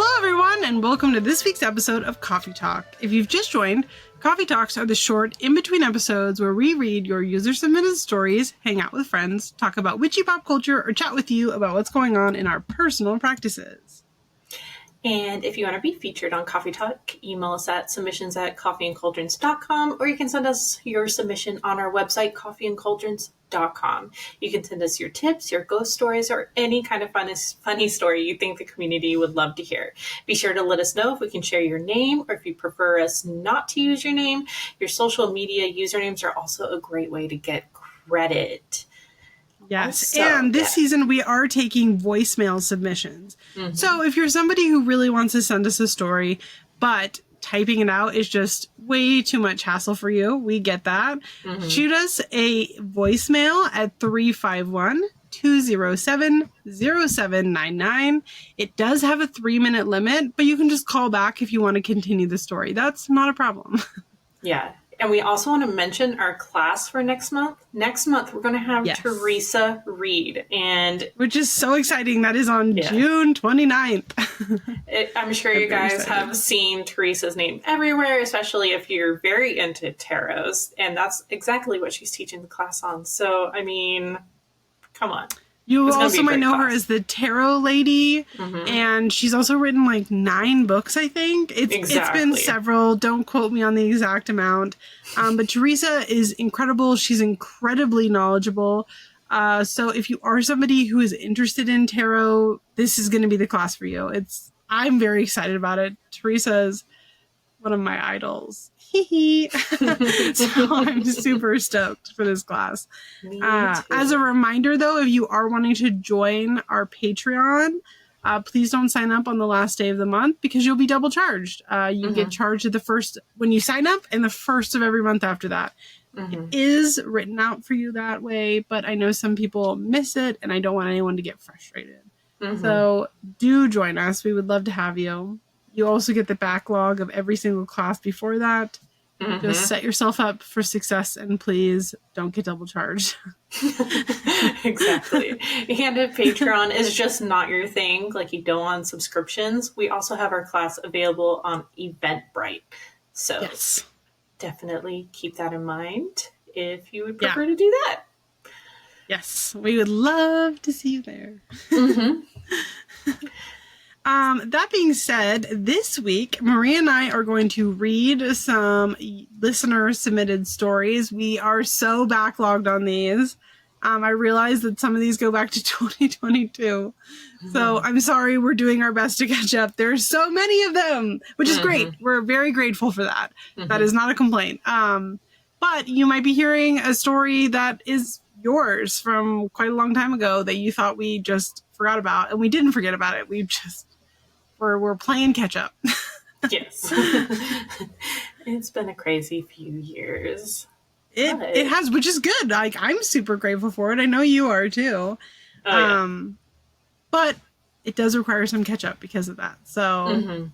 Hello, everyone, and welcome to this week's episode of Coffee Talk. If you've just joined, Coffee Talks are the short, in-between episodes where we read your user-submitted stories, hang out with friends, talk about witchy pop culture, or chat with you about what's going on in our personal practices. And if you want to be featured on Coffee Talk, email us at submissions@coffeeandcauldrons.com, or you can send us your submission on our website, coffeeandcauldrons.com. You can send us your tips, your ghost stories, or any kind of funny story you think the community would love to hear. Be sure to let us know if we can share your name, or if you prefer us not to use your name. Your social media usernames are also a great way to get credit. Yes, and this season we are taking voicemail submissions. Mm-hmm. So if you're somebody who really wants to send us a story, but typing it out is just way too much hassle for you, we get that. Mm-hmm. Shoot us a voicemail at 351-207-0799. It does have a 3-minute limit, but you can just call back if you want to continue the story. That's not a problem. Yeah. And we also want to mention our class for next month. Next month, we're going to have Teresa read. Which is so exciting. That is on June 29th. I'm sure you guys have seen Teresa's name everywhere, especially if you're very into tarots. And that's exactly what she's teaching the class on. So, I mean, come on. You also might know her as the Tarot Lady, and she's also written like 9 books, I think. It's been several. Don't quote me on the exact amount. But Teresa is incredible. She's incredibly knowledgeable. So if you are somebody who is interested in tarot, this is going to be the class for you. I'm very excited about it. Teresa is one of my idols. So I'm super stoked for this class. As a reminder, though, if you are wanting to join our Patreon, please don't sign up on the last day of the month because you'll be double charged. You get charged at the first when you sign up and the first of every month after that. It is written out for you that way, but I know some people miss it and I don't want anyone to get frustrated. So do join us. We would love to have you. You also get the backlog of every single class before that. Just set yourself up for success and please don't get double charged. Exactly. And if Patreon is just not your thing, like you don't want subscriptions, we also have our class available on Eventbrite. So definitely keep that in mind if you would prefer to do that. Yes, we would love to see you there. That being said, this week, Maria and I are going to read some listener-submitted stories. We are so backlogged on these. I realize that some of these go back to 2022. So I'm sorry, we're doing our best to catch up. There's so many of them, which is great. We're very grateful for that. That is not a complaint. But you might be hearing a story that is yours from quite a long time ago that you thought we just forgot about, and we didn't forget about it. We're playing catch up. Yes. It's been a crazy few years. It has, which is good. Like, I'm super grateful for it. I know you are too. But it does require some catch up because of that. So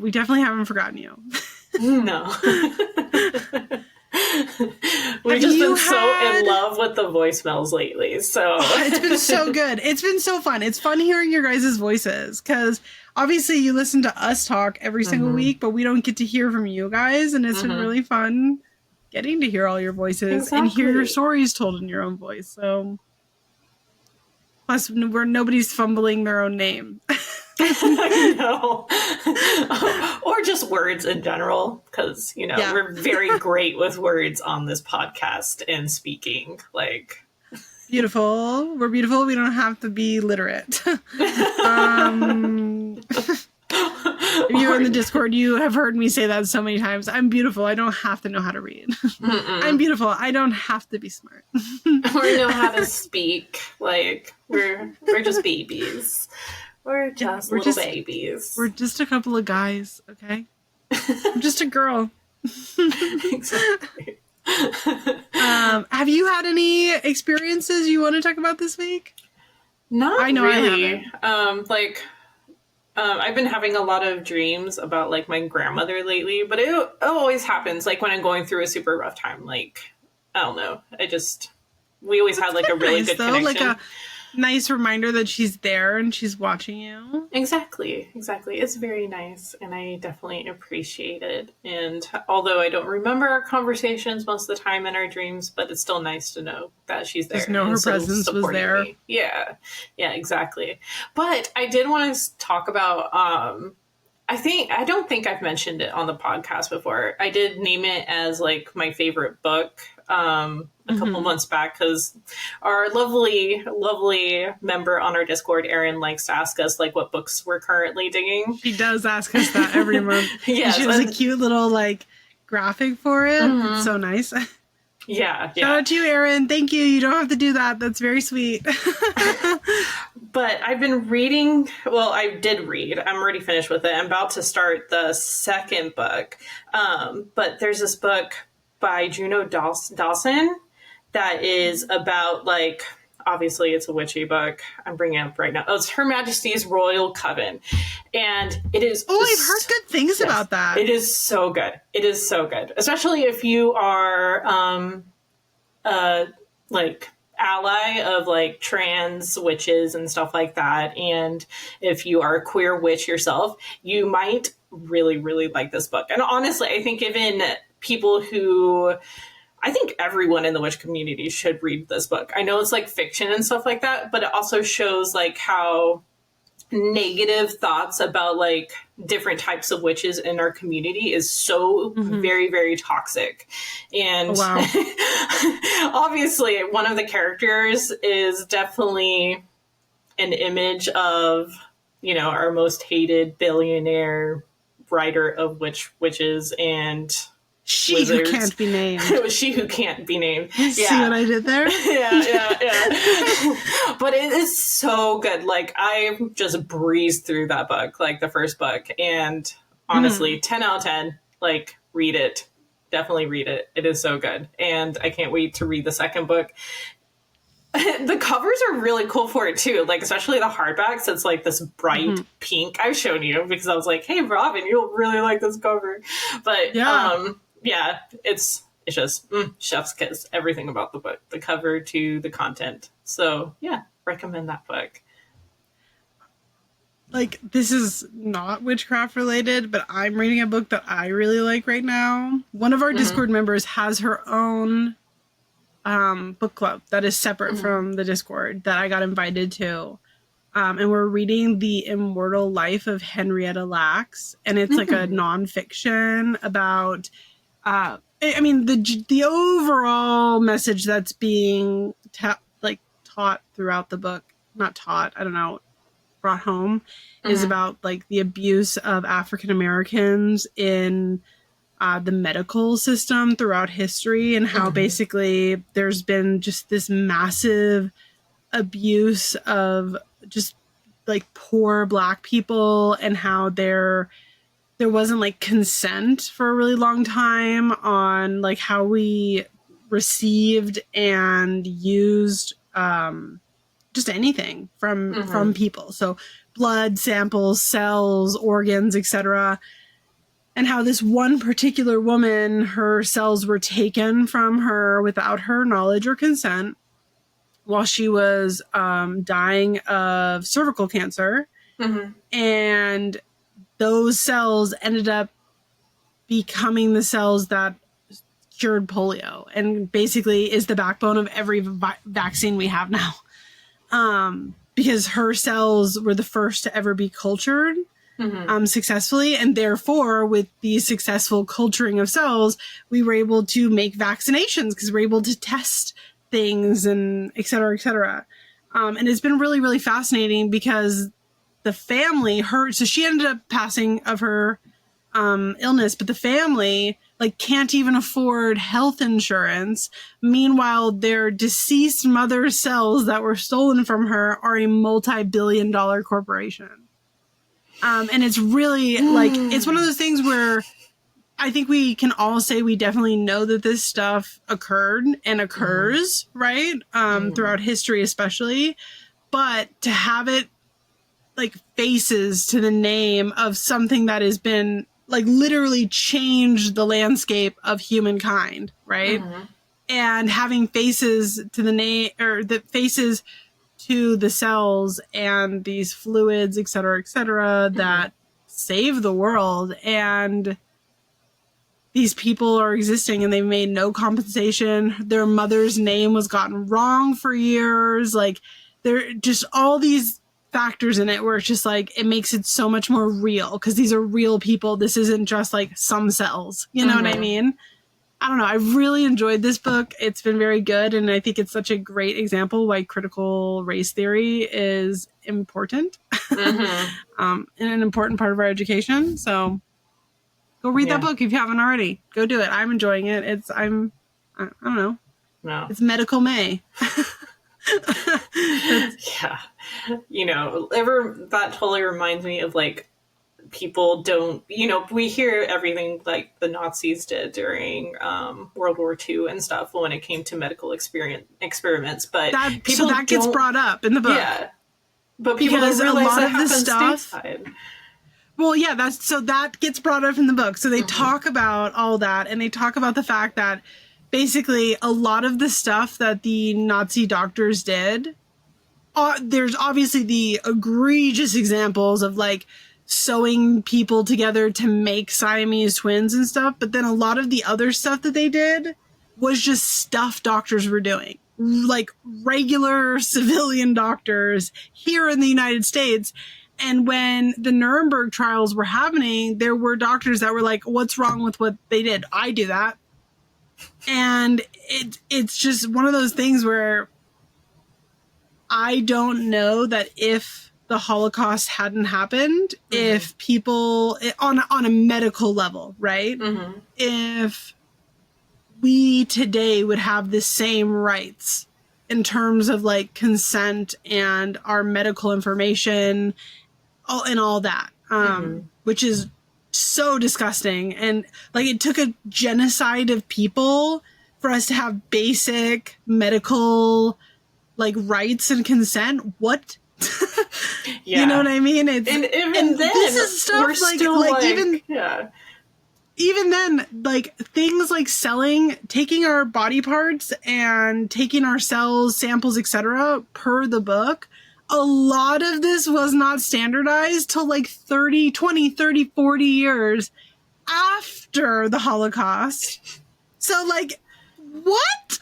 we definitely haven't forgotten you. No. We've just been so in love with the voicemails lately. So it's been so good. It's been so fun. It's fun hearing your guys' voices because obviously you listen to us talk every single week, but we don't get to hear from you guys. And it's been really fun getting to hear all your voices and hear your stories told in your own voice. So plus nobody's fumbling their own name. I know. Or just words in general, because, we're very great with words on this podcast and speaking. Like, beautiful. We're beautiful. We don't have to be literate. If you're in the Discord, you have heard me say that so many times. I'm beautiful. I don't have to know how to read. I'm beautiful. I don't have to be smart. Or know how to speak. Like, we're just babies. We're just babies. We're just a couple of guys, okay? I'm just a girl. Exactly. Have you had any experiences you want to talk about this week? Not really. I've been having a lot of dreams about like my grandmother lately, but it always happens like when I'm going through a super rough time. Like, I don't know. We always had like a really good connection. nice reminder that she's there and she's watching you. Exactly. It's very nice, and I definitely appreciate it. And although I don't remember our conversations most of the time in our dreams, but it's still nice to know that she's there. Just know her presence was there. Me. Yeah, exactly. But I did want to talk about, I don't think I've mentioned it on the podcast before. I did name it as like my favorite book a couple months back, because our lovely member on our Discord, Erin, likes to ask us like what books we're currently digging. She does ask us that every month. Yeah, she has a cute little like graphic for it. It's so nice. Yeah. Shout out to you, Erin. Thank you. You don't have to do that. That's very sweet. But I've been reading, well, I did read. I'm already finished with it. I'm about to start the second book. But there's this book by Juno Dawson that is about, like, obviously it's a witchy book. I'm bringing it up right now. Oh, it's Her Majesty's Royal Coven. And it is... Oh, I've heard good things about that. It is so good. It is so good. Especially if you are, like... ally of like trans witches and stuff like that, and if you are a queer witch yourself, you might really like this book. And honestly, I think even people who, I think everyone in the witch community should read this book. I know it's like fiction and stuff like that, but it also shows like how negative thoughts about like different types of witches in our community is so very toxic. And obviously one of the characters is definitely an image of, you know, our most hated billionaire writer of witches and she wizards. Who can't be named. She who can't be named. See what I did there? Yeah. But it is so good. Like, I just breezed through that book, like the first book. And honestly, 10 out of 10, like, read it. Definitely read it. It is so good. And I can't wait to read the second book. The covers are really cool for it too, like especially the hardbacks. It's like this bright pink. I've shown you because I was like, hey Robin, you'll really like this cover. But it's just chef's kiss. Everything about the book, the cover to the content. So yeah, recommend that book. Like, this is not witchcraft related, but I'm reading a book that I really like right now. One of our Discord members has her own book club that is separate from the Discord that I got invited to. And we're reading The Immortal Life of Henrietta Lacks. And it's like a nonfiction about, I mean, the overall message that's being taught throughout the book, not taught, I don't know, brought home, is about like the abuse of African Americans in the medical system throughout history, and how basically there's been just this massive abuse of just like poor Black people, and how there wasn't like consent for a really long time on like how we received and used just anything from people. So blood samples, cells, organs, etc. And how this one particular woman, her cells were taken from her without her knowledge or consent while she was dying of cervical cancer. And those cells ended up becoming the cells that cured polio, and basically is the backbone of every vaccine we have now. Because her cells were the first to ever be cultured successfully, and therefore with the successful culturing of cells, we were able to make vaccinations because we're able to test things and et cetera, et cetera. And it's been really, really fascinating because the family, so she ended up passing of her illness, but the family like can't even afford health insurance. Meanwhile, their deceased mother's cells that were stolen from her are a multi-billion-dollar corporation. And it's really like, it's one of those things where I think we can all say we definitely know that this stuff occurred and occurs, right? Throughout history, especially. But to have it like faces to the name of something that has been like literally changed the landscape of humankind, right? And having faces to the name, or the faces to the cells and these fluids, et cetera, that save the world. And these people are existing and they've made no compensation. Their mother's name was gotten wrong for years. Like, there are just all these factors in it where it's just like, it makes it so much more real because these are real people. This isn't just like some cells. You know what I mean? I don't know. I really enjoyed this book. It's been very good. And I think it's such a great example why critical race theory is important and an important part of our education. So go read that book if you haven't already. Go do it. I'm enjoying it. I don't know. No. It's medical May. Yeah. You know, that totally reminds me of like, people don't, you know, we hear everything like the Nazis did during World War II and stuff when it came to medical experiments, but that gets brought up in the book. Yeah, but people don't realize a lot of this stuff. Stateside. Well, yeah, that gets brought up in the book. So they talk about all that, and they talk about the fact that basically a lot of the stuff that the Nazi doctors did, there's obviously the egregious examples of like sewing people together to make Siamese twins and stuff. But then a lot of the other stuff that they did was just stuff doctors were doing, like regular civilian doctors here in the United States. And when the Nuremberg trials were happening, there were doctors that were like, what's wrong with what they did? I do that. And it's just one of those things where I don't know that if the Holocaust hadn't happened, if people on a medical level, right? If we today would have the same rights in terms of like consent and our medical information and all that, which is so disgusting. And like, it took a genocide of people for us to have basic medical like rights and consent. What? You know what I mean? It's, and even and then, this is stuff we're still even then, like things like taking our body parts and taking our cells, samples, etc. per the book. A lot of this was not standardized till like 20, 30, 40 years after the Holocaust. So like, what?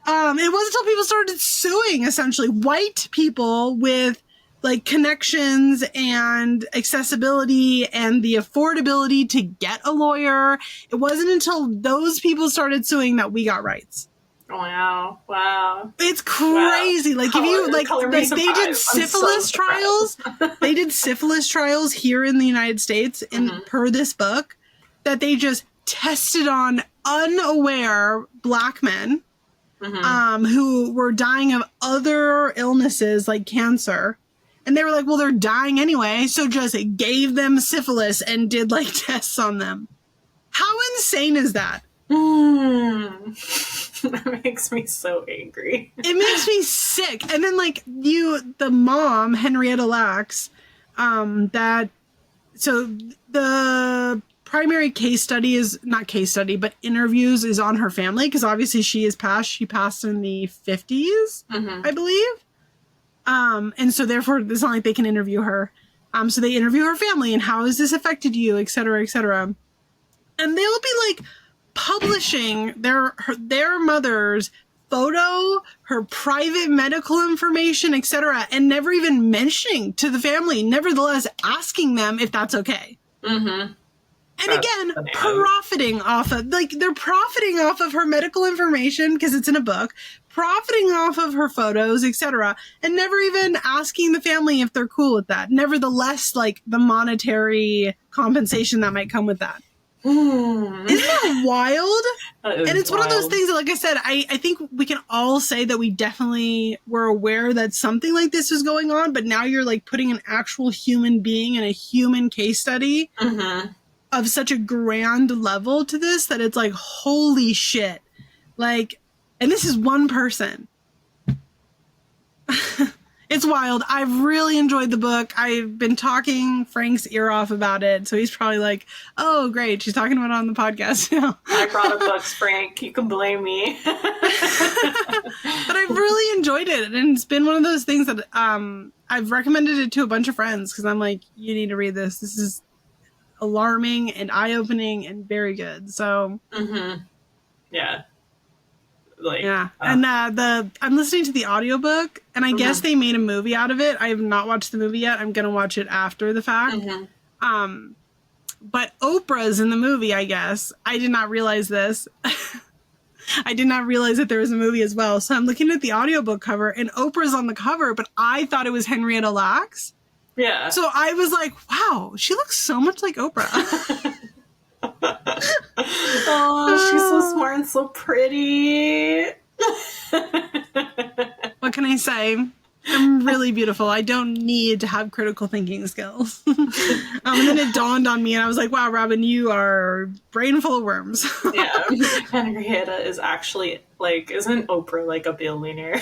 It wasn't until people started suing, essentially, white people with like connections and accessibility and the affordability to get a lawyer. It wasn't until those people started suing that we got rights. Wow. It's crazy. Wow. Like, if you like they did syphilis trials. They did syphilis trials here in the United States per this book that they just tested on unaware Black men who were dying of other illnesses like cancer. And they were like, well, they're dying anyway, so just gave them syphilis and did like tests on them. How insane is that? That makes me so angry. It makes me sick. And then like the mom, Henrietta Lacks, so the primary case study is not case study, but interviews is on her family. Cause obviously she passed in the 50s, I believe. And so therefore it's not like they can interview her. So they interview her family and how has this affected you, et cetera, et cetera. And they'll be like publishing their mother's photo, her private medical information, et cetera, and never even mentioning to the family, nevertheless asking them if that's okay. And again, profiting off of, like, they're profiting off of her medical information because it's in a book, profiting off of her photos, etc., and never even asking the family if they're cool with that. Nevertheless, like, the monetary compensation that might come with that. Isn't that wild? That is and it's wild. One of those things that, like I said, I think we can all say that we definitely were aware that something like this was going on, but now you're, like, putting an actual human being in a human case study of such a grand level to this that it's like, holy shit. Like, and this is one person. It's wild. I've really enjoyed the book. I've been talking Frank's ear off about it, so he's probably like, "Oh, great, she's talking about it on the podcast now." I brought up books, Frank. You can blame me. But I've really enjoyed it, and it's been one of those things that I've recommended it to a bunch of friends because I'm like, "You need to read this. This is alarming and eye-opening and very good." So, yeah. And I'm listening to the audiobook, and I guess they made a movie out of it. I have not watched the movie yet. I'm gonna watch it after the fact. But Oprah's in the movie, I guess. I did not realize this. I did not realize that there was a movie as well. So I'm looking at the audiobook cover, and Oprah's on the cover, but I thought it was Henrietta Lacks. Yeah. So I was like, wow, she looks so much like Oprah. Oh, she's so smart and so pretty. What can I say? I'm really beautiful. I don't need to have critical thinking skills. And then it dawned on me, and I was like, wow, Robin, you are brain full of worms. Yeah. Henrietta is actually, like, isn't Oprah like a billionaire?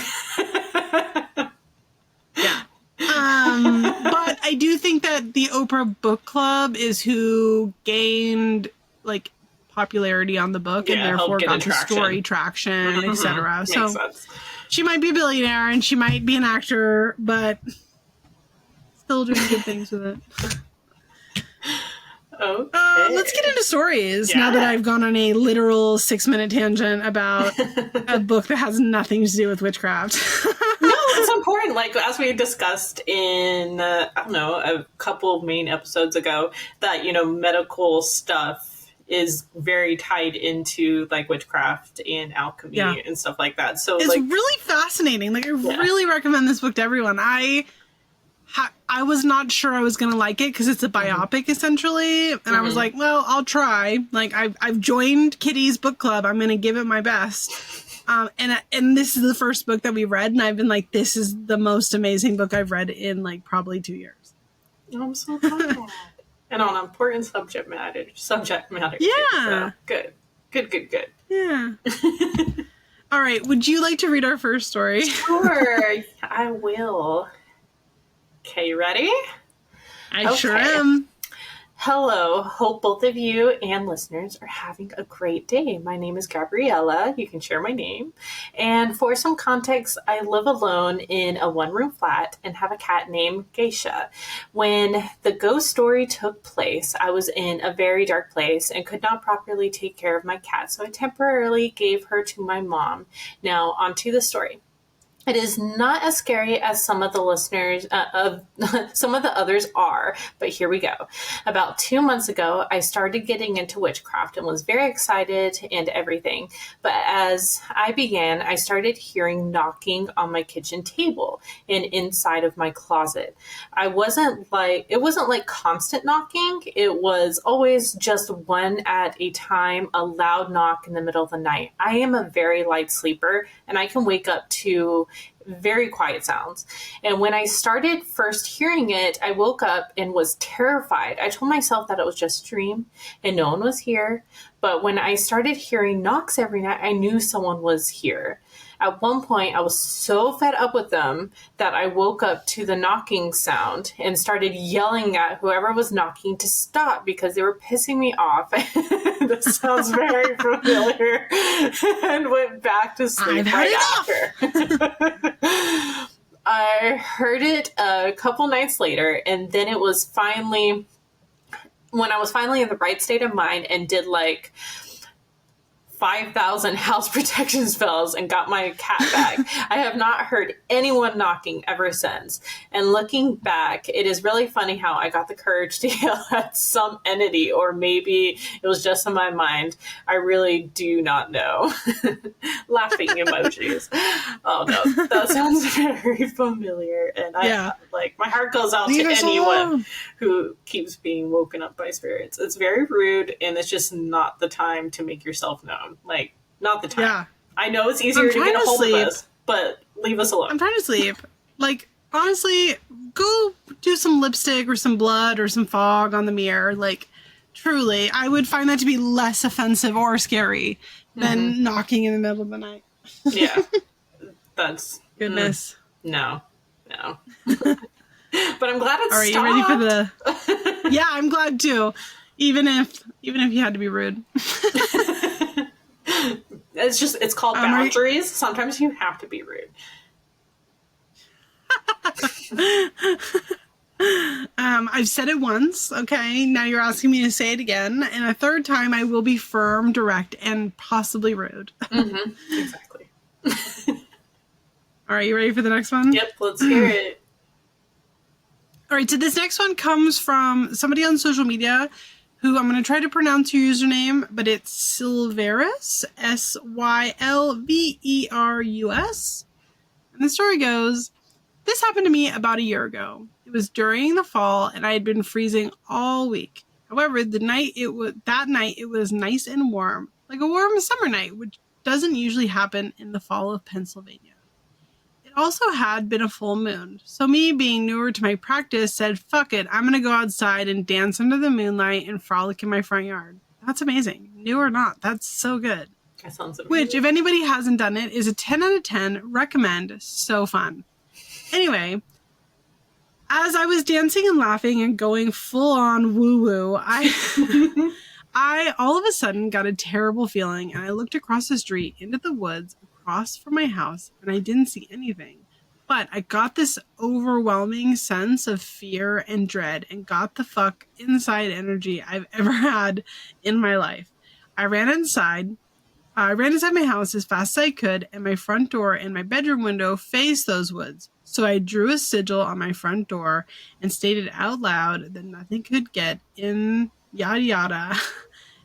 Yeah. But I do think that the Oprah Book Club is who gained, like, popularity on the book and therefore got the story traction, etc. So sense. She might be a billionaire and she might be an actor, but still doing good things with it. Okay. Let's get into stories now that I've gone on a literal 6-minute tangent about a book that has nothing to do with witchcraft. No, it's important. Like, as we discussed in, I don't know, a couple main episodes ago, that, you know, medical stuff is very tied into, like, witchcraft and alchemy and stuff like that. So it's like, really fascinating. Like, I really recommend this book to everyone. I was not sure I was going to like it because it's a biopic essentially. And I was like, well, I'll try. Like, I've joined Kitty's book club. I'm going to give it my best. And this is the first book that we read. And I've been like, this is the most amazing book I've read in, like, probably 2 years. I'm so glad. And on important subject matter. Yeah. Too, so good. Yeah. All right. Would you like to read our first story? Sure. I will. Okay, you ready? I sure am. Hello. Hope both of you and listeners are having a great day. My name is Gabriella. You can share my name. And for some context, I live alone in a one-room flat and have a cat named Geisha. When the ghost story took place, I was in a very dark place and could not properly take care of my cat, so I temporarily gave her to my mom. Now, on to the story. It is not as scary as some of the listeners, some of the others are, but here we go. About 2 months ago, I started getting into witchcraft and was very excited and everything. But as I began, I started hearing knocking on my kitchen table and inside of my closet. It wasn't like constant knocking. It was always just one at a time, a loud knock in the middle of the night. I am a very light sleeper and I can wake up to very quiet sounds. And when I started first hearing it, I woke up and was terrified. I told myself that it was just a dream and no one was here. But when I started hearing knocks every night, I knew someone was here. At one point, I was so fed up with them that I woke up to the knocking sound and started yelling at whoever was knocking to stop because they were pissing me off. This sounds very familiar. And went back to sleep right after. I heard it a couple nights later, and then it was finally, when I was finally in the right state of mind and did like 5,000 house protection spells and got my cat back. I have not heard anyone knocking ever since. And looking back, it is really funny how I got the courage to yell at some entity, or maybe it was just in my mind. I really do not know. Laughing emojis. Oh no, that sounds very familiar. And my heart goes out to anyone who keeps being woken up by spirits. It's very rude, and it's just not the time to make yourself known. Like, not the time. Yeah. I know it's easier to get a hold of us, but leave us alone. I'm trying to sleep. Like, honestly, go do some lipstick or some blood or some fog on the mirror. Like, truly, I would find that to be less offensive or scary than knocking in the middle of the night. Yeah. That's... Goodness. No. No. But I'm glad it stopped. Are you ready for the... Yeah, I'm glad too. Even if you had to be rude. It's called boundaries. Sometimes you have to be rude. I've said it once, okay? Now you're asking me to say it again. And a third time, I will be firm, direct, and possibly rude. Mm-hmm. Exactly. All right, you ready for the next one? Yep, let's hear it. All right, so this next one comes from somebody on social media who I'm going to try to pronounce your username, but it's Sylverus, Sylverus. And the story goes, this happened to me about a year ago. It was during the fall, and I had been freezing all week. However, that night it was nice and warm, like a warm summer night, which doesn't usually happen in the fall of Pennsylvania. It also had been a full moon, so me, being newer to my practice, said, fuck it, I'm gonna go outside and dance under the moonlight and frolic in my front yard. That's amazing. New or not, that's so good. That sounds amazing. Which, if anybody hasn't done it, is a 10 out of 10. Recommend. So fun. Anyway, as I was dancing and laughing and going full on woo-woo, I all of a sudden got a terrible feeling, and I looked across the street into the woods across from my house, and I didn't see anything. But I got this overwhelming sense of fear and dread, and got the fuck inside energy I've ever had in my life. I ran inside my house as fast as I could, and my front door and my bedroom window faced those woods. So I drew a sigil on my front door and stated out loud that nothing could get in, yada yada,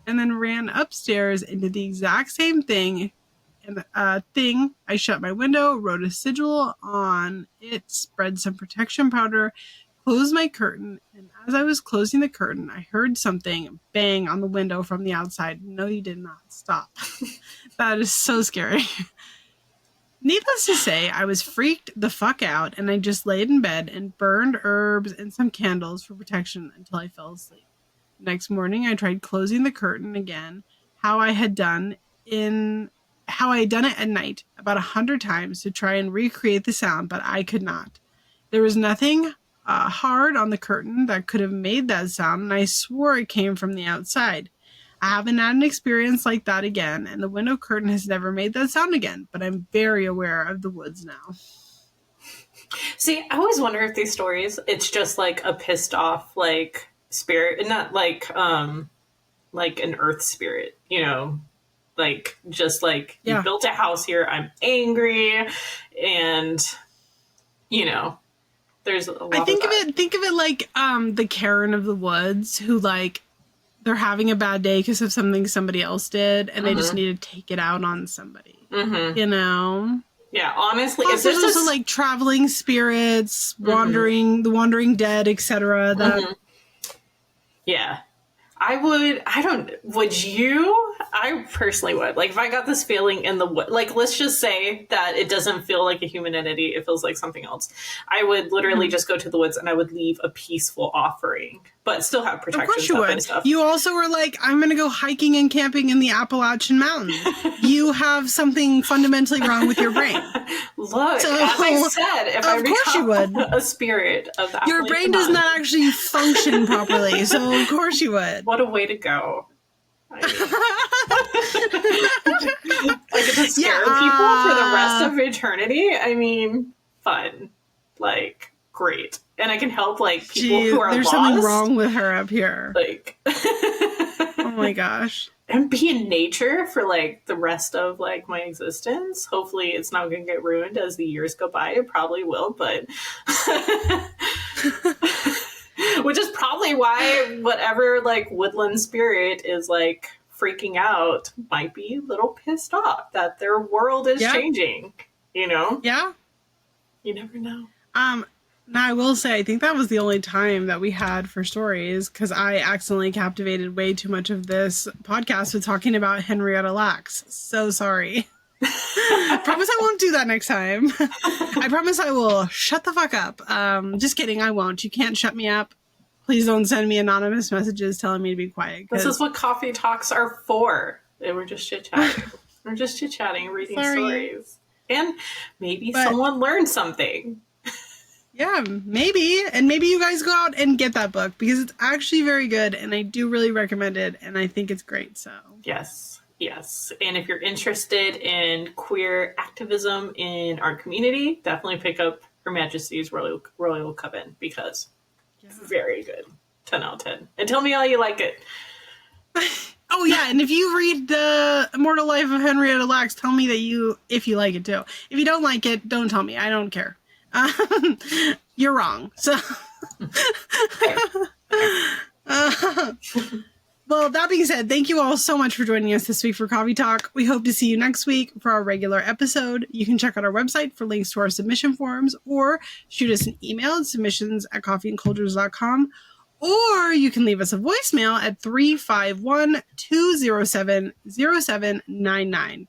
and then ran upstairs and did the exact same thing. And I shut my window, wrote a sigil on it, spread some protection powder, closed my curtain, and as I was closing the curtain, I heard something bang on the window from the outside. No, you did not. Stop. That is so scary. Needless to say, I was freaked the fuck out, and I just laid in bed and burned herbs and some candles for protection until I fell asleep. Next morning, I tried closing the curtain again, how I had done it at night about 100 times to try and recreate the sound, but I could not. There was nothing hard on the curtain that could have made that sound, and I swore it came from the outside. I haven't had an experience like that again, and the window curtain has never made that sound again, but I'm very aware of the woods now. See, I always wonder if these stories, it's just like a pissed off, like, spirit, and not like an earth spirit, you know, like, just like, you built a house here, I'm angry, and, you know, there's a lot I think of it like the Karen of the woods who, like, they're having a bad day because of something somebody else did, and they just need to take it out on somebody. You know? Yeah, honestly, also, there's also like traveling spirits, the wandering dead, etc. Yeah. Would you? I personally would. Like, if I got this feeling in the wood, like, let's just say that it doesn't feel like a human entity, it feels like something else. I would literally just go to the woods and I would leave a peaceful offering, but still have protection. Of course you would. And stuff. You also were like, I'm going to go hiking and camping in the Appalachian Mountains. You have something fundamentally wrong with your brain. Look, as I said, if I become a spirit of the your brain does not actually function properly, so of course you would. What a way to go. I get to scare people for the rest of eternity. I mean, fun. Like, great. And I can help, like, people who are there's lost. Something wrong with her up here. Like, oh my gosh. And be in nature for, like, the rest of, like, my existence. Hopefully it's not going to get ruined as the years go by. It probably will, but... Which is probably why whatever, like, woodland spirit is, like, freaking out might be a little pissed off that their world is changing, you know? Yeah. You never know. Now, I will say, I think that was the only time that we had for stories, because I accidentally captivated way too much of this podcast with talking about Henrietta Lacks. So sorry. I promise I won't do that next time. I promise I will shut the fuck up. Just kidding, I won't. You can't shut me up. Please don't send me anonymous messages telling me to be quiet. This is what coffee talks are for. And we're just chit-chatting. We're just chit-chatting, reading stories. And maybe someone learned something. Yeah, maybe. And maybe you guys go out and get that book because it's actually very good and I do really recommend it and I think it's great. So yes. And if you're interested in queer activism in our community, definitely pick up Her Majesty's Royal Coven because very good. 10 out of 10. And tell me how you like it. Oh yeah, and if you read The Immortal Life of Henrietta Lacks, tell me if you like it too. If you don't like it, don't tell me. I don't care. You're wrong. So, well, that being said, thank you all so much for joining us this week for Coffee Talk. We hope to see you next week for our regular episode. You can check out our website for links to our submission forms or shoot us an email at submissions@coffeeandcauldrons.com. Or you can leave us a voicemail at 351-207-0799.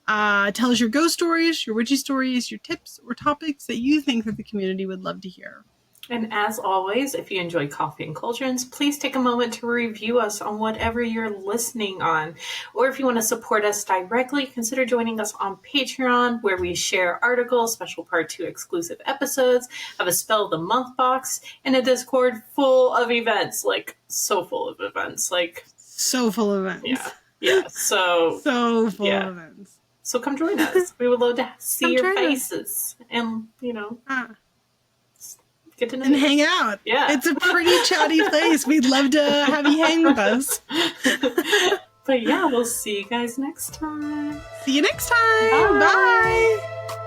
Tell us your ghost stories, your witchy stories, your tips, or topics that you think that the community would love to hear. And as always, if you enjoy Coffee and Cauldrons, please take a moment to review us on whatever you're listening on. Or if you want to support us directly, consider joining us on Patreon, where we share articles, special Part 2 exclusive episodes, have a Spell of the Month box, and a Discord full of events. Like, so full of events. Like, so full of events. Yeah. So full of events. So come join us. We would love to see your faces and, get to know and hang out. Yeah. It's a pretty chatty place. We'd love to have you hang with us. But yeah, we'll see you guys next time. See you next time. Bye.